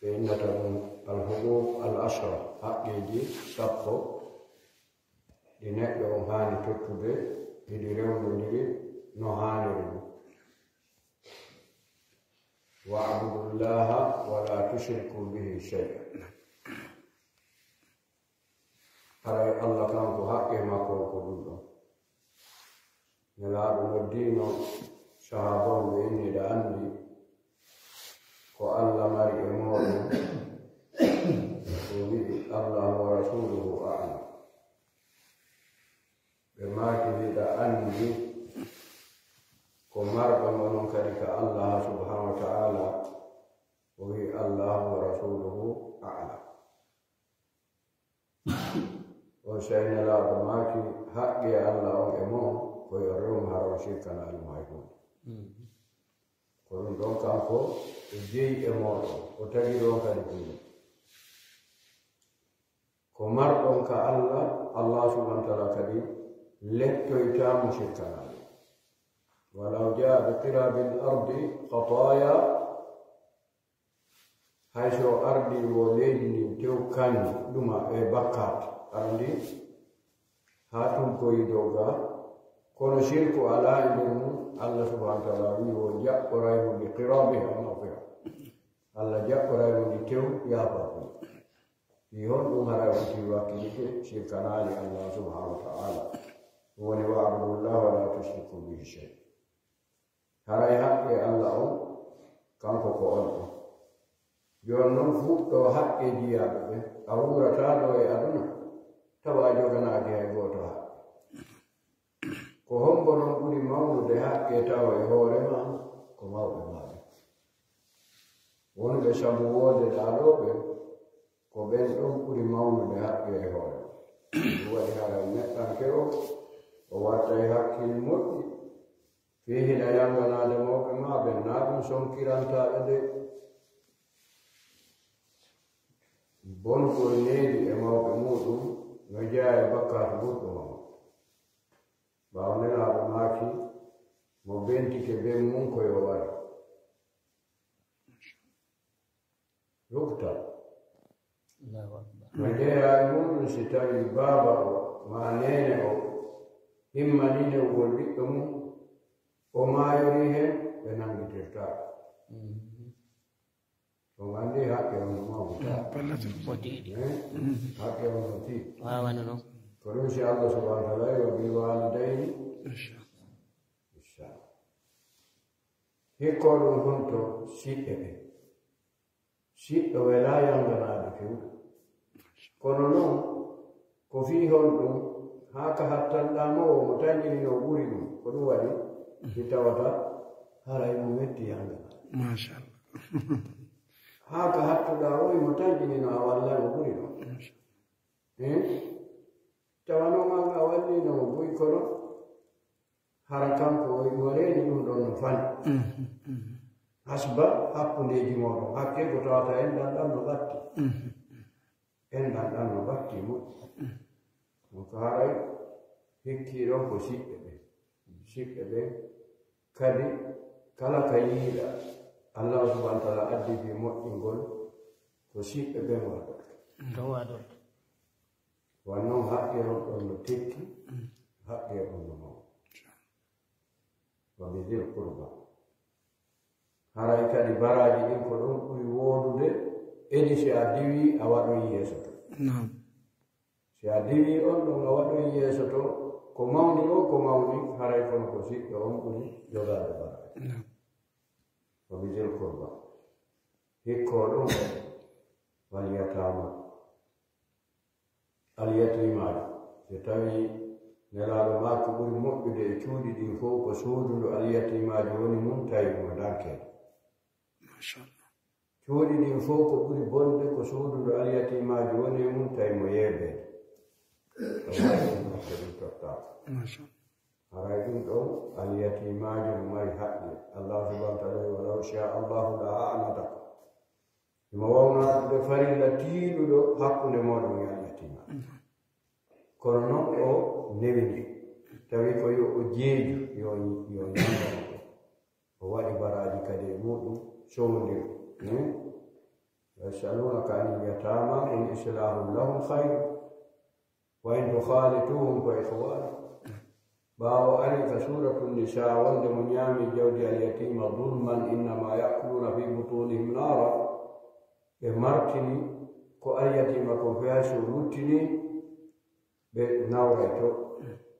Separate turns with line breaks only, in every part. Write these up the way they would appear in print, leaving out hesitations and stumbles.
فإنهم الحقوق العشرة حقيقي سبقوا لنقلوا هاني تكتب يديرون لدي نهاني واعبدوا الله ولا تشركوا به شيئا. أرى الله كان حقه ما كوكو نلعب الدين شهابون بإني لأني وألا مري أمور الله ورسوله أعلم بما كذب أني كمرق من كذلك الله سبحانه وتعالى وهي الله ورسوله أعلم وسيدنا لا بماكي حقي الله أمور ويرون هروشيكنا المعيكون كلهم دون كانكو جي أمور وتجدون كذلك كمر دون كالله الله سبحانه وتعالى كذلك لتو يتام شيكنا ولو جاء بقراب الأرض خطايا حيث أرضي وليني تو كان دما بكات أرضي هاتم كوي دوغا كون شركوا على علم الله سبحانه وتعالى وجاء قريب بقرابها مغفرة الله جاء قريب لتو يا بابا يهون أمرا وكيواكي شركنا الله سبحانه وتعالى ولواعبدوا الله ولا تشركوا به شيء haray haqqe Allah on kanko ko on ɗo jon noon fuɗɗo haqqe jiyaɓe ɓe a wurata ɗo e aduna tawa joganaaki hay gooto haqqe ko hombo noon ɓuri mawnude haqqe tawa e hoore ma ko mawɓe maɓe wonɓe sabu woode ɗaɗoɓe ko ɓen ɗon ɓuri mawnude haqqe e hoore ɗum waɗi haray neɗɗanke o watta e hakkil moƴƴi fihi la yanganade mawɓe maɓe na ɗum sonkirantaɓe de bonkol needi e mawɓe muɗum no jeeya e bakkat ɓurɗo mamo ɓawnelaɓe maaki mo bentike ben mum koyo wari rukta no jeeya e muɗum si tawi baaba o ma nene o himmanine ugol ɓiɗɗo mum o maayori hen ɓe nangitirta on andi haqqe on mawta haqqe on no tii ko ɗum si Allah subhanahu wa taala wa bil walidayni ihsana hikko ɗum honto siɗɗe ɓe siɗɗo wela yanganade fewɗo kono noon ko fii hon ɗum haa ka hattanɗamo o mo tañini no ɓuri ɗum ko ɗum waɗi si tawata haray mo metti yangana machallah haa ka hattuɗa o mo tañinino a wallay mo ɓuri ɗon tawanoma a wallino mo ɓuyi kono hara kanko mo reeni ɗum ɗon no fani hasba hakkundeji moɗon hakke ko tawata enɗan ɗan no ɓatti enɗan ɗan no ɓatti moƴƴi ɗum ko haray hikkiɗon ko siɓɓe ɓe kadi kala ka yiiɗa Allah subhanahu wa taala addi fi moƴƴingol ko siɓɓe ɓen waɗata wannon haqqe on ɗon no tekki haqqe on no maw wa bidil qurba haray kadi baraji ɗin ko ɗon ɓuri woodude edi si a diwi a waɗoy yeeso to si a diwi on ɗon a waɗoy yeeso to ko mawni o ko mawni haray kono ko siɗɗo on ɓuri jogade baraji wa bidil qurba hikko ɗum wal yatama alyatimaji so tawi nelaaɗo maako ɓuri moƴƴude e cuuɗi ɗin fof ko suududu alyatimaji woni mum tawi mo dankede cuuɗi ɗin fof ko ɓuri bonde ko suududu alyatimaji woni e mum tawi mo yerbede ɗum tottako haray ɗum ɗon alyatimaji no mari haqqe Allah subhanahu wa taala walaw sha allahu la anatakum mo wawnatude farilla tiiɗuɗo hakkunde moɗon e alyatimaji kono noon o newini tawi ko yo o jeeju yo ñamano o waɗi baraji kadi e muɗum sowndiro ويسألونك عن اليتامى قل إصلاح لهم خير وإن تخالطوهم فإخوانكم باو ألف سورة النساء وند منيام جودي اليتيم ظلما إنما يأكلون في بطونهم نارا بمرتني كو اليتيم كو فيها سورتني بنوريتو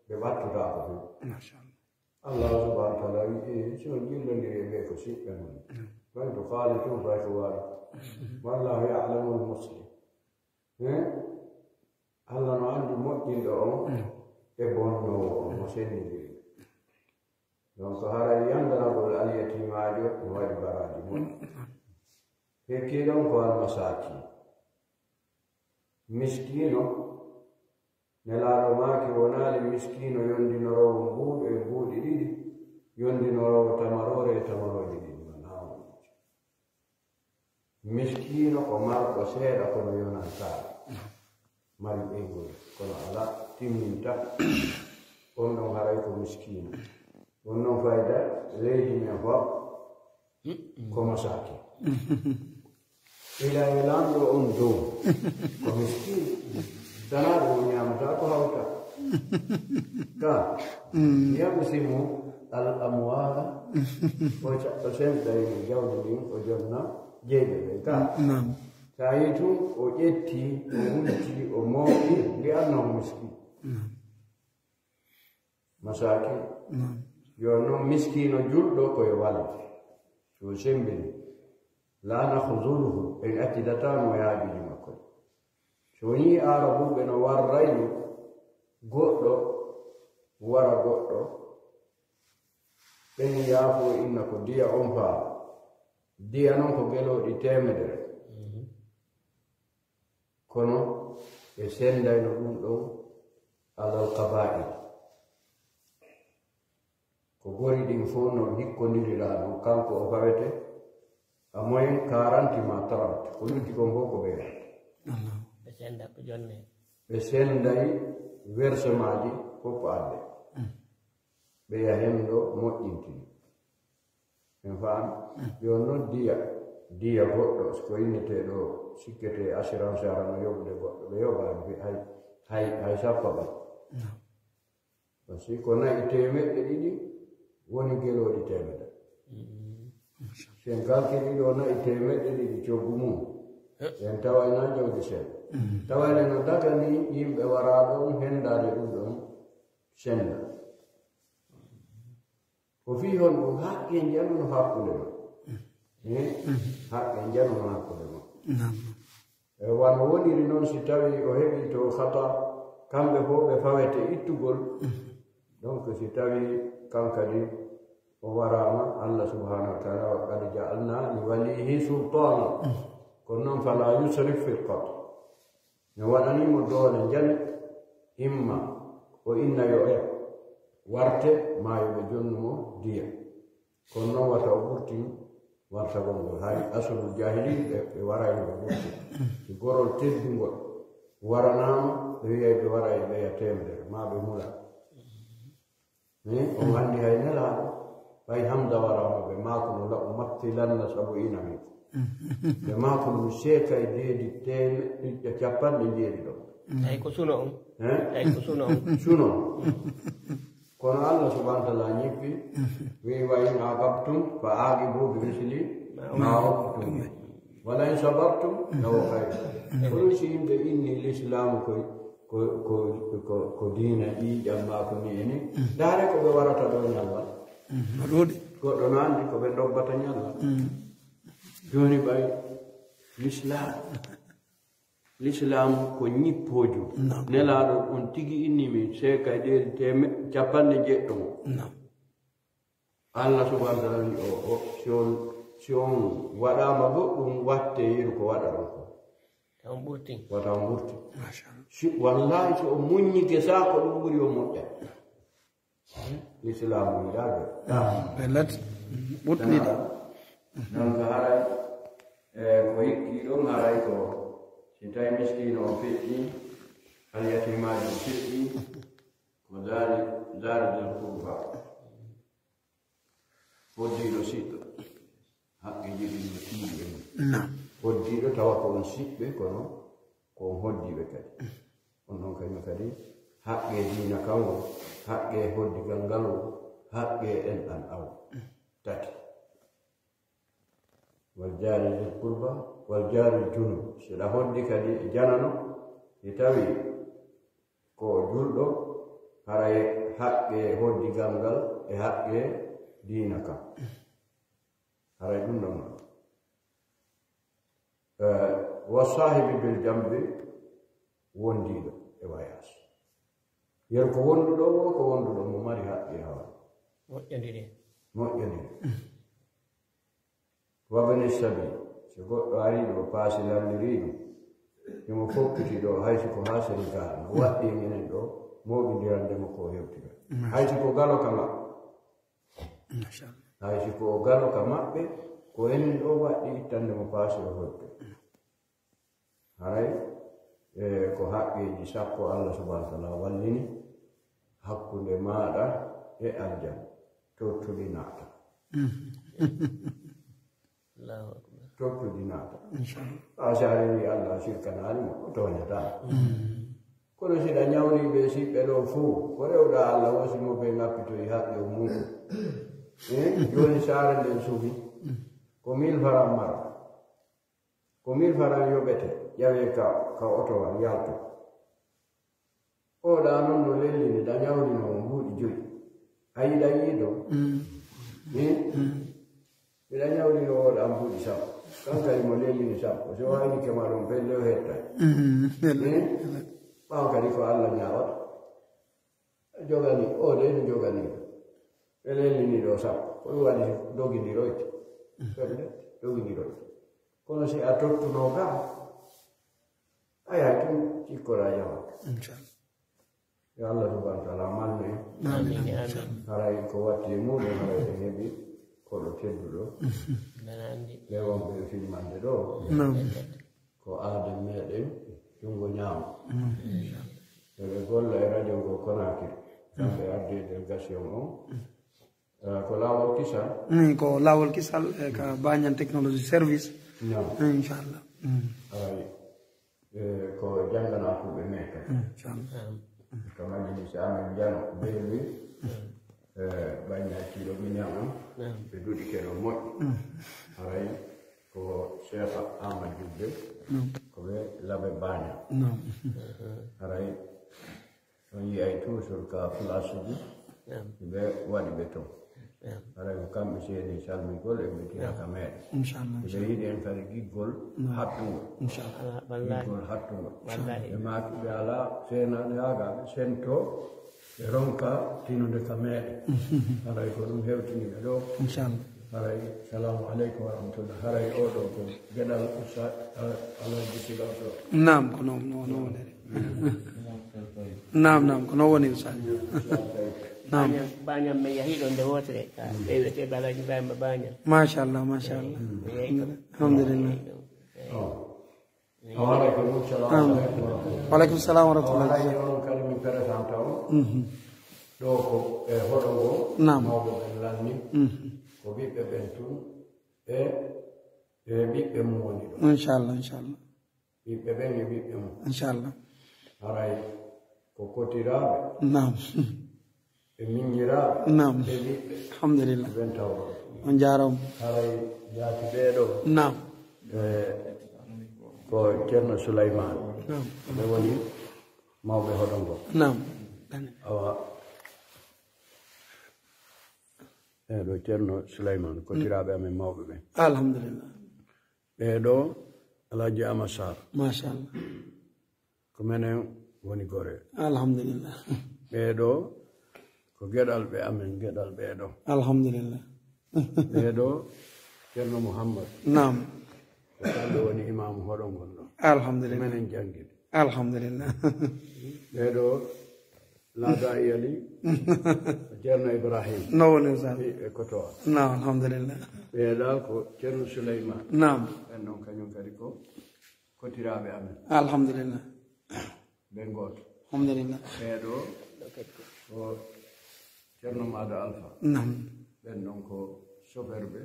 بباتو داكو
ما شاء الله.
الله سبحانه وتعالى شو جل اللي بيكو شيء وإن تخالطوهم فإخوانكم والله يعلم المسلم الله ما عنده مؤمن لهم يبونه مسلم donc hara yandana bol aliyatimajo e waɗi baraji mon hekkiɗon ko almasaki miskino nelaɗo maki wonali miskino yondinorowo mbuɗo e mbuɗi ɗiɗi yondinorowo tamarore e tamaroje ɗiɗi miskino ko marɗo seeɗa kono yonantaɗo mari ɓeygol kono ala timminta on ɗon haray ko miskino on noon fayda leydi men fof ko masaki ila e lamɗo on dow ko miskino tanaɗo o ñamata ko hawta ka yamsimu al amwala o semɗay jawdi ɗin o jonna jeyɓe ɓe ka sa yi tun o ƴetti o wulti o mawɗi ndi annaho miskino masaki yo noon miskino julɗo koye walla so sembini la nahzuluhu en accidatano yaajiji makko so ni arabuɓe no warrayno goɗɗo wara goɗɗo ɓen yaafo inna ko diya on faa diya noon ko geloɗi temedere kono ɓe sendayno ɗum ɗon alal qaba'il ko gori ɗin fof no hikkondirira ɗum kanko o fawete a moyen 40 ma 30 ko lutti kon fof ko ɓeyata ɓe senday versement ji fof adde ɓe yahen ɗo moƴƴintini en faam yo noon diya goɗɗo ko inneteɗo sikkete assurance arano yoɓude goɗɗo ɓe yoɓani hay sappa ɓay par ce que ko nayi temeɗɗe ɗiɗi woni geloɗi temedere sen kalkili ɗo nayi temeɗɗe ɗiɗi coggu mum en tawayna jawdi seeɗa tawayne no dagani yimɓe wara ɗon hendade ɗum ɗon senda ko fi hon ɗum haqqe januno hakkude ma haqqe januno hakkude ma wano woniri noon si tawi o heɓi to hata kamɓe fof ɓe fawete ittugol donc si tawi kankadi o warama allah subhanahu wa taala wa qad ja'alna li walihi sultana kono noon fala yusrif fi lqatl no waɗanimo doole jani himma o inna yo e warte maayoɓe jonnumo diya kono noon wata o ɓurtin wartagol ngol hay asulul jahilin ɓe warayno ɓe ɓurti si gorol teddugol waranama ɓe wiyay ɓe waray ɓeya temedere ma ɓe mula on anndi hay nelaɗo ɓay hamda warama ɓe makono la umattilanna 70 min ɓe makono mi seeka e deedi temeɗɗe capanɗe jeeɗi ɗon
ay ko suno on ay ko suno on
suno kono allah subhanahu wa taala ñippi wi wa in aqabtum fa aqibu bi misli ma uqibtum wala in sabartum law khayr kono si yimɓe inni l'islamu ko diina ƴiƴamma ko ni eni daare ko ɓe warata ɗo ñalla goɗɗo no anndi ko ɓe dobbata ñalla joni ɓay l'islam ko ñippojo nelaɗo on tigi innimi seeka e ɗeɗi capanɗe jeɗɗo allah subhanahu wa taala wi si on waɗama goɗɗum watte yeru ko waɗa ɗon ko wata on ɓurti wallahi so o muññike sa ko ɗum ɓuri o moƴƴa l'islam wiɗaɓe
ɓelat ɓuɗɗiɗe
donc haray ko hikki ɗon haray ko si tawi miskino o feƴƴi alyatimaji o feƴƴi ko daridel kurba hoddiɗo siɗɗo haqqe jiɗiɗo tiiɗi e mum hoddiiɗo tawa ko on siɓɓe kono ko on hoddiiɓe kadi on ɗon kañum kadi haqqe diina kan o haqqe hoddigal ngal o haqqe enɗan aw tati wal jaari dil qurba wal jaari junub seɗa hoddi kadi e janano si tawi ko julɗo haray haqqe hoddigal ngal e haqqe diina kan haray ɗum ɗon non wa sahibi bil jambi wondiɗo e wayas yen ko wonduɗo o ko wonduɗo mo mari haqqe hawa moƴƴodiri wabani sabi so goɗɗo ari ɗo paasi lalliriɗo yomo fokkiti ɗo haysi ko ha sénégal no waɗɗi minen ɗo moɓidirandemo ko hewtira haysi ko galo ka maɓɓe haysi ko galo ka maɓɓe ko enen ɗo waɗɗi ittande mo paasi o hokke haray ko haqqeji sappo allah subhanahu wa taala wallini hakkunde maɗa e aljan tottuɗi naata tottuɗi naata a sarini allah sirkanalimo o toñata kono siɗa ñawriɓe siɓɓe ɗo fuu ko rewɗa allah wasimo ɓe ngappitoyi haqqe muɗum joni saare nden suufi ko 1000 francs mara ko 1000 francs yoɓete ƴawe ka otowal yalto oɗa noon no lellini ɗa ñawrino mbuuɗi joyi a yiɗa yiiɗo miɗa ñawrino oɗa mbuuɗi sappo kankadi mo lellini sappo so wayni kema ɗum pelle o hettay ɓaw kadi ko allah ñawata jogani oɗe no joganiɗo ɓe lelliniɗo sappo ko ɗum waɗi dogidiroyte ferde dogidiroyte kono si a tottuno ga aya tum cikkora yawata yo allah subhanahu wa taala manne haray ko watti e muɗum haray ɓe heɓi koɗo tedduɗo ɓe wonɓe filmande ɗo ko aade meɗen jungo ñaama eɓe golla e radio ngo Conakry kamɓe arde délégation o ko laawol kisal
ko laawol kisal ka Banyan Technology Service inchallah
haray ko jannganaatuɓe men kadi to majlisi amen jano beelwi baññakiiɗo minen on ɓe duɗi keɗo moƴƴi haray ko cheikh amadou dubbe ko ɓe laɓe baña haray on yiyay toujours ka place uji ɓe waɗi ɓe toon haray ko kamɓe seeni salmigol e ɓetiraka meɗen ɓe yiɗi en kadi giggol hattugol giggol hattugol ɓe makiɓe ala senade hagaɓe sento ɓe ronka tinude ka meɗen haray ko ɗum hewtiniɓe ɗo haray salamu aleykum wa rahmatullah haray oɗo ko gueɗal usta alaji silato
nam ko noon wonere nam ko noon woni usaji
bañam men yahiɗo nde wotere ka ɓeywete balaji Ibrahima bañam
machallah alhamdulillah waleykum salam wa rahmatullah
on kadi min présente o ɗo ko e hoɗo ngo mawɓe ɓen lanni ko ɓiɓɓe ɓen tun e ɓiɓɓe mum woni ɗo
inchallah
ɓiɓɓe ɓen e ɓiɓɓe mum
inchallah
haray ko kotiraɓe
nam
e miññiraaɓe
nam
e ɓiɓɓe
alhamdulillah
ɓen tawɗo
on jarama
haray jaati ɓeeɗo
nam
ko ceerno Souleymane ɓe woni mawɓe hoɗo ngo
nam
awa ɗo ceerno Souleymane kotiraaɓe amen mawɓe ɓen
alhamdulillah
ɓeeɗo Alaji Ama Sarr
machallah
ko menen woni gore
alhamdulillah
ɓeeɗo ko geɗal ɓe amen geɗal ɓeeɗo
alhamdulillah
ɓeeɗo ceerno Mouhammad
nam
ko kamɓe woni imamu hoɗo ngol ɗo
alhamdulillah
menen jangguide
alhamdulillah
ɓeeɗo laada yali ceerno Ibrahim
no woni usal
e kotowa
nam alhamdulillah
ɓeeɗa ko ceerno Souleymane
nam
ɓen noon kañum kadi ko kotiraɓe amen
alhamdulillah
ɓe gooto
alhamdulillah
ɓeeɗo ko ceerno Mado Alpha
nam
ɓen noon ko chauffeur ɓe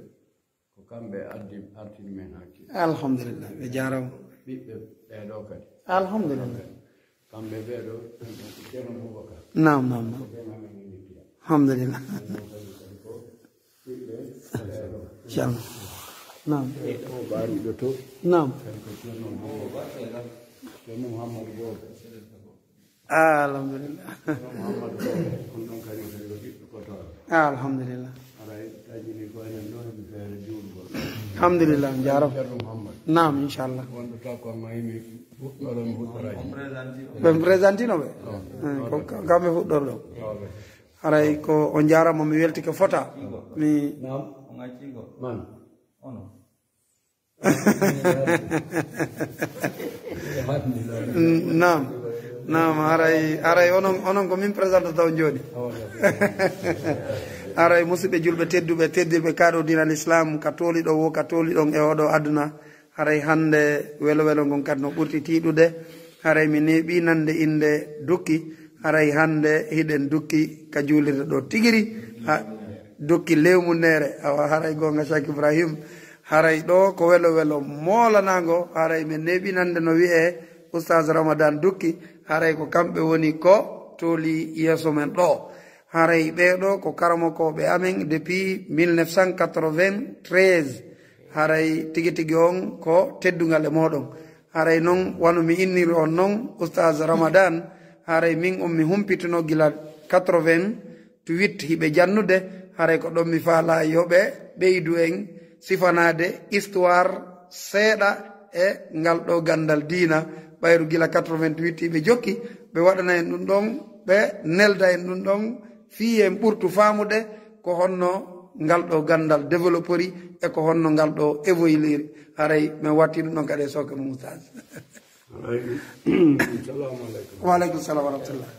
ko kamɓe artini men hakkille
alhamdulillah ɓe jarama
ɓiɓɓe ɓeɗo kadi
alhamdulillah
kamɓe ɓeɗo ceerno boubacar
nam alhamdulillah inchallah nam
ɓaruɗo to
nam
kadi ko ceerno mouhamadou boɓe
alhamdulillah
mouhamadou boɓe on ɗon kadi ko ɓiɓɓe koto
alhamdulillah
aray tajini ko enen ɗo heɓe feere juulgol
alhamdulillah jarama
ceerno mouhamadou
nam inchallah
wonɗo takko ma yimi fuɗɗoɗon fuɗɗoraji
ɓe présentino ɓe ko kamɓe fuɗɗor ɗo haray ko on jarama mi welti ko fota mi
man
nam haray onon ko min présente taw joni haray musidɓe julɓe tedduɓe teddirɓe kaɗo dina l' islam ka tooliɗo wo ka tooliɗon e oɗo aduna haray hande welo welo gon kadi no ɓurti tiiɗude haray mi neeɓi nande inde dukki haray hande hiɗen dukki ka juulirde ɗo tigiri dukki lewmu nere awa haray gonga Cheikh Ibrahim haray ɗo ko welo welo molanago haray min neeɓi nande no wiye oustaz Ramadan dukki haray ko kamɓe woni ko tooli yeeso men ɗo haray ɓeɗo ko karamokoɓe amen depuis 1993 haray tigi tigi on ko teddugal e moɗon haray noon wano mi inniri on noon oustaz Ramadan haray min on mi humpitino gila 88 hiɓe jannude haray ko ɗon mi faala yoɓe ɓeydu en sifanade histoire seeɗa e ngal ɗo gandal diina ɓayru gila 88 hiɓe jokki ɓe waɗana en ɗum ɗon ɓe nelda en ɗum ɗon fii en ɓurtu faamude ko honno ngal ɗo gandal développeri e ko honno ngal ɗo évoluiri haray min watti ɗum ɗon kadi e sokke mo oustaz
salamu aleykum
waaleykum salam wa rahmatullah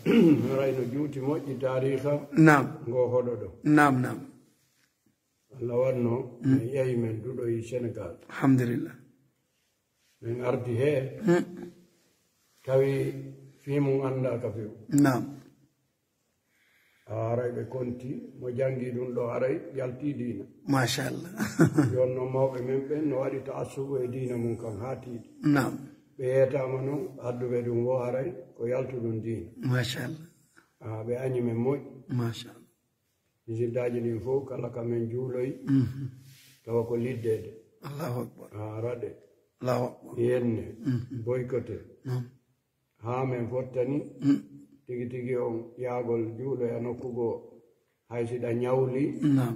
haray no juuti moƴƴi tariha
nam
ngo hoɗo ɗo
nam
allah wanno min yeeyi men duɗoyi sénégal
alhamdulillah
min ardi he tawi fimum anda ka few
nam
haray ɓe konti mo jangi ɗum ɗo haray jalti diina
machallah
jonno mawɓe men ɓen no waɗi ta assubu e diina mum kam ha tiiɗi
nam
ɓe yetama noon adduɓe ɗum wo haray ko yaltuɗum diina
machallah
ɓe añi men moƴƴi
machallah
misildaji ɗin fof kala kamen juuloyi tawa ko liddede
allahu akbar
raɗe
allahu akbar
yenne boycoté ha men fottani tigi tigi on yaagol juulo e nokkugo hay siɗa ñawli
nam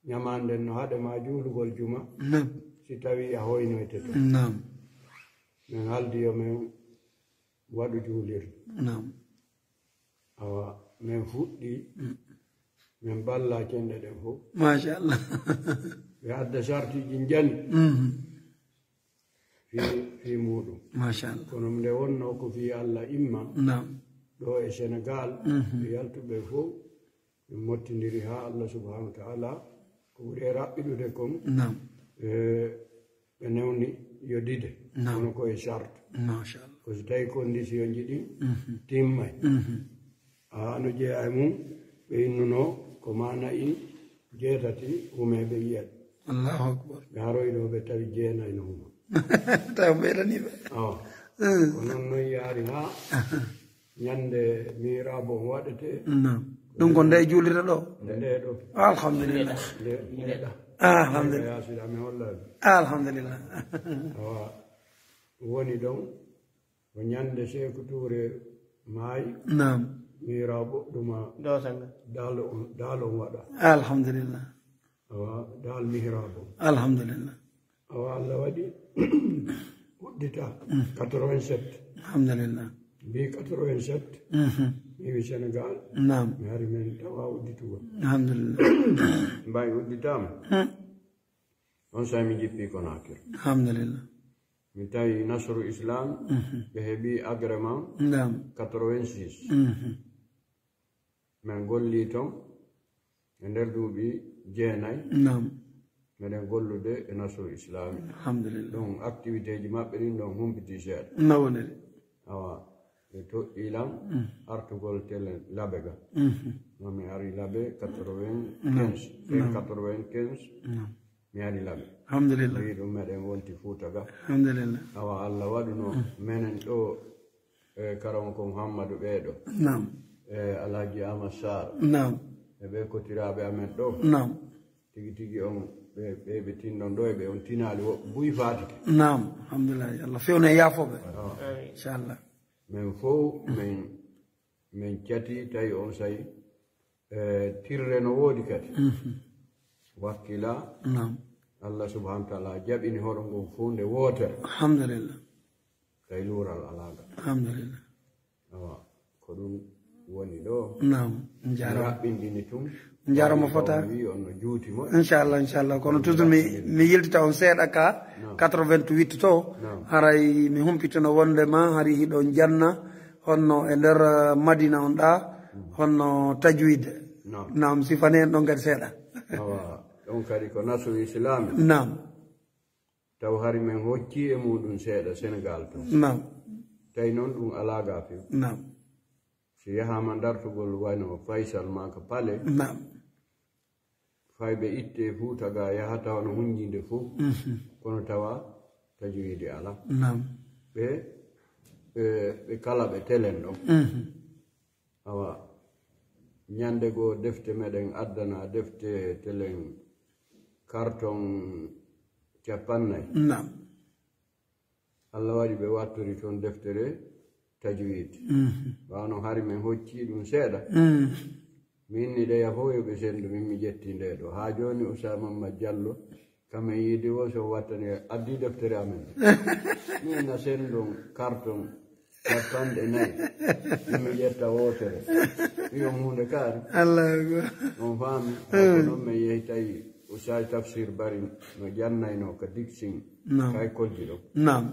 ñamanden no haɗema juulugol juma
nam
si tawi a hoynoyteto
nam
min haldi yo min waɗu juulirde
nam
awa min fuɗɗi min balla cenɗe ɗen fof
machallah
ɓe adda sartiji jani fi muɗum
machallah
kono nde wonno ko fi Allah imma
nam
ɗo e Sénégal ɓe yaltuɓe fof min mottidiri ha Allah subhanahu wa taala ko ɓuri e raɓɓiɗude kon
nam
ɓe newni yo dide kono koye charte
machallah
ko so tawi condition ji ɗin timmay ano jeeya e mum ɓe innuno ko mana in jeetati hume ɓe yiyat
allahu akbar
ɓe haroyno ɓe tawi jeenayno huma
taw ɓeɗaniɓe
awa ko noon noon yaari ha ñande mirabo waɗete
nam ɗum ko nde juulirde ɗo
nde ɗo
alhamdulillah
ndeɗa
alhamdulillah
yasiɗa mi hollaɓe
alhamdulillah
awa woni ɗon ko ñande Sékou Touré maayi
nam
mirabo ɗuma
dosanga
daal on waɗa
alhamdulillah
awa daal mihrabo
alhamdulillah
awa Allah waɗi huɗɗita 87
alhamdulillah
mbi 87 mi wi Sénégal
nam
mi hari men tawa udditugol
alhamdulillah
mbawi udditama on sa mi jippi Conakry
alhamdulillah
mi tawi Nasru Islam ɓe heeɓi agrément
nam
86 min golli toon e nder duuɓi 9
nam
meɗen gollude e Nasru Islami
alhamdulillah
ɗum activité ji maɓɓe ɗin ɗon humpiti seeɗa
nawonede
awa ɓe toƴƴilam artugol télé labe ga non mi ari labe 95 95 mi ari laɓe
alhamdulillah
wi ɗum meɗen wonti Fuuta ga
alhamdulillah
awa Allah waɗuno menen ɗo karam ko Muhammadou ɓeeɗo
nam
Alhaji Amad Sarr
nam
e ɓe kotiraɓe amen ɗo
nam
tigi tigi on ɓe tinɗon ɗo e ɓe on tinali woɓɓe buy fatike
nam alhamdulillah Allah fewna e yaafoɓe inchallah
min fof min cati tawi on sayi tirre no woodi kadi wakkila
nam
Allah subhanahu wa taala jaɓini hoɗo ngon fof nde wootere
alhamdulillah
tawi luural alaga
alhamdulillah
awa ko ɗum woni ɗo
nam jarama
raɓɓindini tun
jarama fota
wi on no juuti mo
inchallah kono toujours mi yiltita on seeɗa ka 88 to haray mi humpitino wondema hari hiɗo janna honno e nder Madina on ɗa honno tajwide nam sifane en ɗon kadi seeɗa
awa ɗon kadi ko nasul islami
nam
taw hari men hocci e muɗum seeɗa Sénégal to
nam
tawi noon ɗum alaga few
nam
so yahama dartugol wayno Faysal maka Pale
nam
fayɓe itte Fuuta ga yahata hono hunjinde fof kono tawa tajwide ala
nam
ɓe kala ɓe telen ɗon awa ñande goo defte meɗen addana defte telen carton 50
nam
Allah waɗi ɓe wattori toon deftere tajwide wano hari men hocci ɗum seeɗa min ni ɗeya fof yoɓe sendu min mi jetti nde ɗo ha joni Ousamama Diallo kamen yiide wo so wattani addi deftere amen min na sendon carton 54 min mi ƴetta wotere wiyon hunde kaari
Allah
on faami ko noon min yehi tawi Oustaz Tafsir Bari no jannayno ko dicsin kay kolji ɗo
nam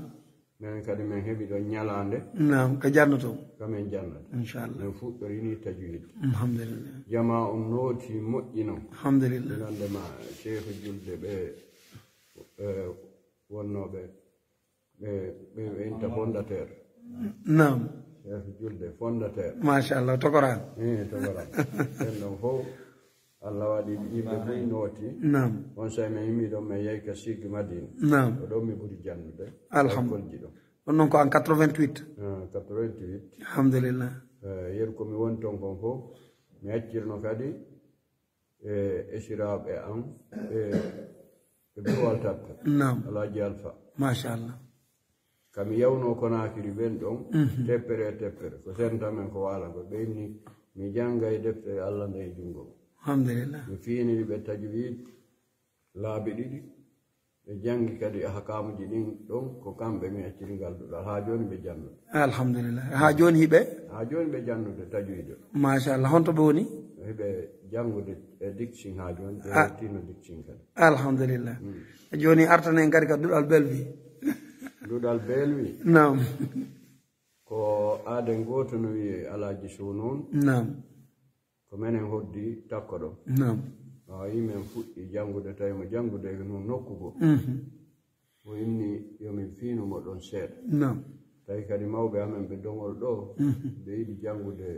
minen kadi min heɓi ɗon ñalande
nam ko jannoto
kamen jannata
inchallah
min fuɗɗorini tajwide
alhamdulillah
jama on nooti moƴƴino
alhamdulillah
gandema cheikh julde ɓe wonnoɓe ɓe inta fondateur
nam
cheikh julde fondateur
machallah tokoran
tokoran en ɗon fof Allah waɗi yimɓe fof nooti
nam
on say min yimmi ɗon min yehi ka Siggi Madina
nam
ko ɗon mi ɓuri jannude
alhamdulillah
ɗo
ɗon noon ko en 88
88
alhamdulillah
yeru komi woni toon kon fof mi accirno kadi e siraɓe am e Burwal Tappa
nam
Alhaji Alpha
machallah
kami yawno Konakiri ɓen ɗon teppere ko sentamen ko waala ko ɓeyni mi janga e deftere Allah nde e jungo
alhamdulillah
mi fiiniri ɓe tajwid laabi ɗiɗi ɓe jangi kadi ahkamuji ɗin ɗon ko kamɓe mi acciri ngal duɗal ha joni ɓe jannude
alhamdulillah ha joni
ɓe jannude tajwid
machallah honto ɓe woni
heɓe jangude e diction ha joni ɓe hettino diction kadi
alhamdulillah joni artan en kadi ka duɗal belwi
duɗal belwi
nam
ko aaden goto no wiye Alaji Sunon
nam
ko menen hoddi takko ɗo
nam
yimen fuɗɗi jangude tawi mo jangude noon nokkugo o inni yomin fiinumo ɗon seeɗa
nam
tawi kadi mawɓe amen ɓe dongol ɗo ɓe yiɗi jangude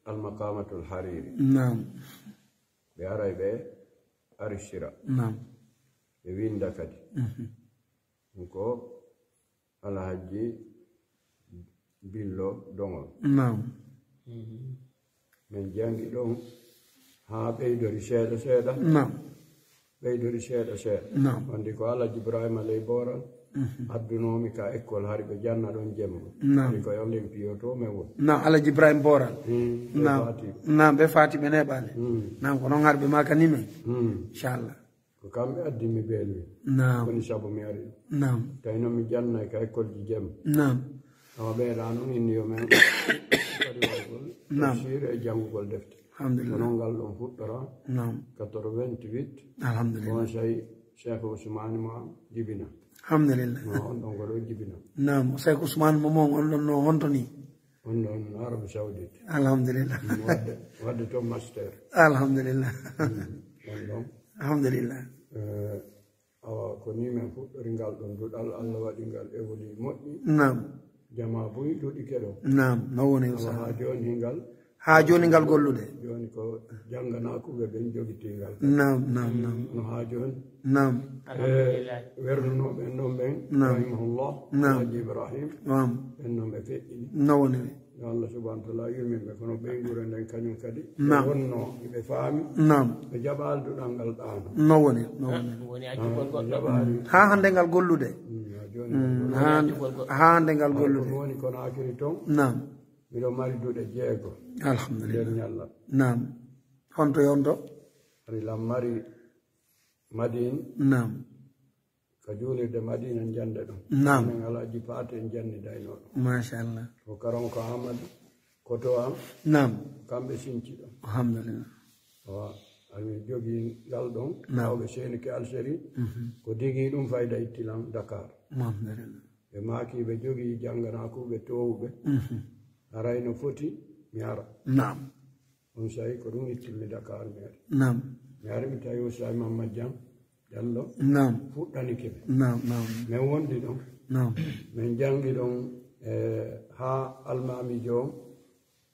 almakamatul hariri
nam
ɓe aray ɓe aristira
nam
ɓe winda kadi ko Alhaji Billo dongol
nam
min jangi ɗon ha ɓeydori seeɗa
nam
ɓeydori seeɗa
nam
wandi ko Alhaji Ibrahima Ley Boral addunomi ka école hari ɓe janna ɗon jemma
nam
ko yonden piyoto men woni
nam Alhaji Ibrahima Boral nam ɓe fati ɓe neɓani nam ko noon harɓe makanime inchallah
ko kamɓe addimi beelwi
nam
woni saabu mi ari
nam
tawi noon mi jannay ka école ji jemma
nam
awa ɓeeɗa noon inni yo men kadi wargol tafsir e janngugol defte
alhamdulillah
kono ngal ɗon fuɗɗora
nam
88
alhamdulillah
on sayi Cheikh Ousmane mo jibina
alhamdulillah
on ɗon ko ɗo jibina
nam Cheikh Ousmane momon on ɗon no hontoni
on ɗon Arabie Saoudite
alhamdulillah
wadde toon master
alhamdulillah
on ɗon
alhamdulillah
awa ko ni men fuɗɗori ngal ɗon duɗal Allah waɗi ngal évolue moƴƴi
nam
jama buy duɗi keɗo
nam no woni
ha joni ngal
ha joni ngal gollude
joni ko janganakuɓe ɓen jogitingal
nam
no ha joni
nam
wernunoɓe ɗon ɓen rahimahullah haji ibrahim ɓen noon ɓe feƴƴini
nawoni
yo allah subahana taala yurminɓe kono ɓeygure nden kañum kadi wonno ɓe faami ɓe jaɓa alduɗal ngal ɗano
nawoni
jaɓaali
ha hande ngal gollude ha hande ngal gollude
woni kono akiri toon
nam
miɗo mari duuɗe 6
alhamdulillah
nder ñalla
nam honto yonto
ari lam mari madine
nam
ko juulirde madina jande ɗum
nam
min alaji paate en jannidayno ɗum
machallah
ko karon ko amadou koto am
nam
kamɓe sinci ɗon
alhamdulillah
awa ami jogii ngal ɗon awɓe senike algérie ko digi ɗum fayda ittilam dakar
alhamdulillah
ɓe maaki ɓe jogii jannganakuɓe towuɓe arayno foti mi ara
nam
on sayi ko ɗum ittinmi dakar mi ari
nam
mi ari mi tawi usay mamad diam diallo
nam
fuɗɗanike ɓe
nam nam
min wondi ɗon
nam
min janngi ɗon ha almamijo on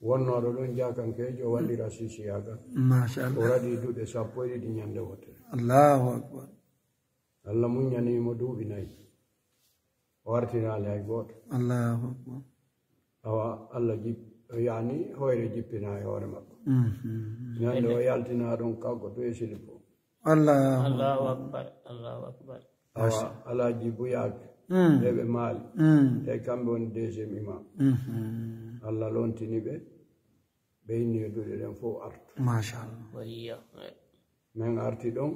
wonnoɗo ɗon jakankejo waɗira sisiyagal
machallah
o waɗi duuɗe 12 ñande wotere
allahu akbar
allah muñanimo duuɓi 4 o wartinaali hay gooto
allahu akbar
awa allah yani hoyre jippina e hoore makko ñande o yaltina ɗon kanko to e silipo
allahu
akbar
awa alaji buyaake ɓeɓe maali tawi kamɓe woni deuxiéme imam allah lontini ɓe ɓe inni e duuɗe ɗen fof artu
machallah
min arti ɗon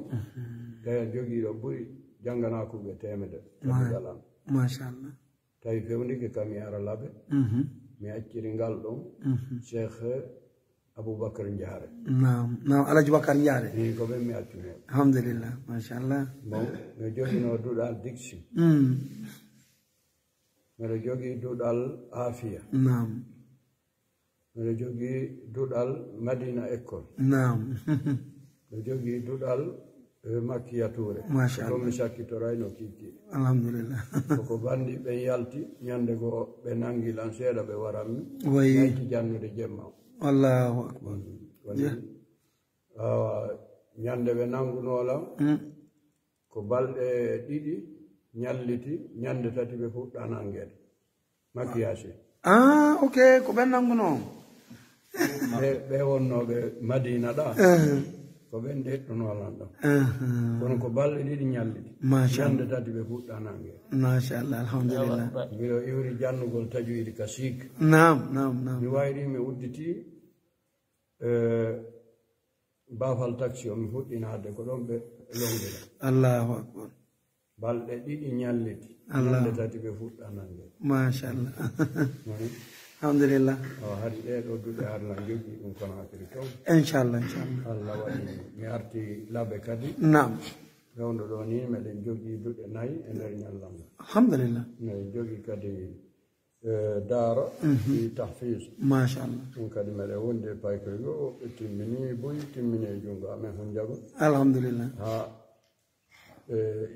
tawi jogiiɗo ɓuri jannganakuɓe temedere galan
machallah
tawi fewnike kam mi ara laɓe mi acciri ngal ɗon cheikh aboubacar Ndiare
nam alaji bakar Ndiare
ni ko ɓen mi accuno
alhamdulillah machallah
bon mi joginoo duuɗal dixi miɗo jogii duuɗal afia
nam
miɗo jogii duuɗal madina école
nam
miɗo jogii duuɗal makkiya touré
machallah
mi sakkitorayno kiikkiɗe
alhamdulillah
koko banndi ɓen yalti ñande goo ɓe nangi lan seeɗa ɓe waranmi
wayi
nayti jannude jemma
allahu akbar
woni ñande ɓe nangunoolam ko balɗe 2 ñalliti ñande 3 ɓe fuɗɗa nangede makkiyasi
ok ko ɓen nanguno
ɓe wonnooɓe madina ɗa ko ɓen ɗeɗɗunolan ɗon kono ko balɗe 2 ñalliti ñande 3 ɓe fuɗɗa nangede
machallah alhamdulillah
mbiɗo iwri jannugol tajwidi ka siik
nam
mi wayri mi udditi bafal taxi o mi fuɗɗinaade ko ɗon ɓe longila
allahu akbar
balɗe 2 ñalliti ñande 3 ɓe fuɗɗa nangede
machallah alhamdulillah
haɗi ɗeɗo duuɗe harlan jogii ɗum kono akiri toon
inchallah
allah waɗi mi arti laɓe kadi
nam
rewndo ɗo ni meɗen jogii duuɗe 4 e nder ñallam
alhamdulillah
meɗen jogii kadi daara ɗi tahfis
machallah
ɗum kadi meɗen wonde paykori o ɓe timmini boyi timmini e junngo amen hon jago
alhamdulillah
ha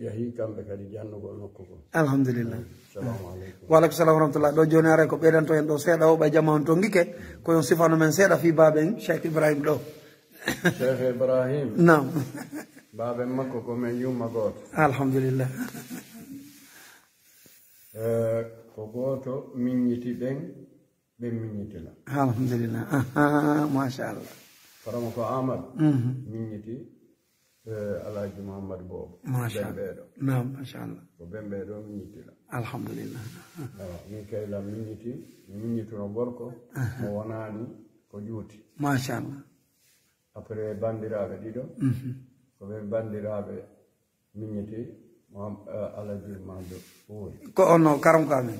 yahii kamɓe kadi jannugol nokku ko
alhamdulillah
salamu aleykum
waleykum salam warahmatullah ɗo joni aray ko ɓeyɗanto en ɗo seeɗa o ɓe jama on to gike koyon sifano men seeɗa fi baɓen cheikh ibrahim ɗo
cheikh ibrahim
nam
baɓen makko komin yumma gooto
alhamdulillah
ko gooto miññiti ɓen ɓen miññitila
alhamdulillah machallah
parama ko amadou miññiti alhaji mouhamadou bobo ɓenɓeeɗo
nam machallah
ko ɓenɓeeɗo miññitila
alhamdulillah
min kayla miññiti mi miññituno gorko mo wonaani ko juuti
machallah
après banndiraaɓe ɗiɗo ko ɓen banndiraaɓe miññiti alhaji mamadou ɓuuri
ko onno karam ko amen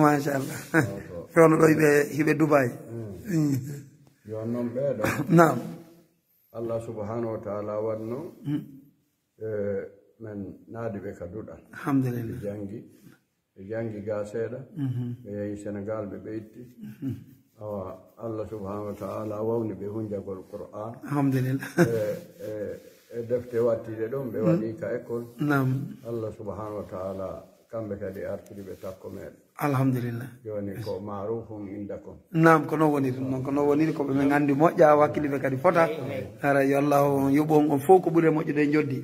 machallah fewno ɗo hiɓe Dubai
yon noon ɓeeɗo
nam
allah subhanahu wa taala wanno men naadi ɓe ka duɗal
alhamdulillah
ɓe jangi ga seeɗa ɓe yehi sénégal ɓe ɓeytti awa allah subhanahu wa taala wawni ɓe hunjagol qur'an
alhamdulillah
e defte wattiɗe ɗon ɓe waɗi ka école
nam
allah subhanahu wa taala kamɓe kadi artiri ɓe takko meɗen
alhamdulillah
joni ko ma'rufum indakum
nam ko non woniri ko ɓe min andi moƴƴa wakkiliɓe kadi fota haray yo allah on yuɓon on fof ko ɓuuri moƴƴude joddi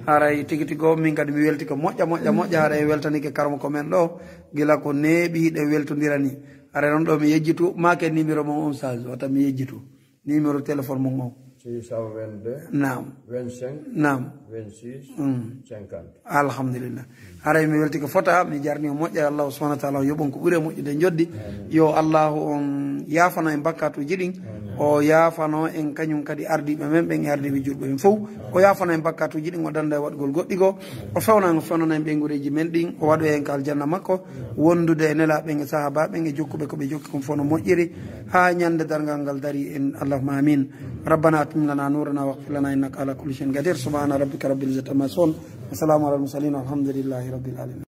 haray tigi tigo min kadi mi welti ko moƴƴa haray weltanike karmo ko men ɗo gila ko neeɓiɗe weltodirani haray noon ɗo mi yejjitu make numéro mon on sage o tan mi yejjitu numéro téléphone mon on
622
nam
25
nam
26 50
alhamdulillah haray mi welti ko fota mi jarni o moƴƴa allah subhanahu wa taala o yoɓon ko ɓuuri moƴƴude joddi yo allahu on yafano en bakkatuji ɗin o yafano en kañum kadi ardiɓe men ɓen e ardiɓe julɓe men fof o yafano en bakkatuji ɗin o danda e waɗgol goɗɗi go o fewnana en ɓengureji men ɗin o waɗoya en ka aljanna makko wondude e nelaɓen e sahabaɓen e jokkuɓe koɓe jokki kon fof no moƴƴiri ha ñande dargal ngal dari en allahuma amin ربنا أتم لنا نورنا واغفر لنا إنك على كل شيء قدير سبحان ربك رب العزة عما يصفون وسلام على المرسلين والحمد لله رب العالمين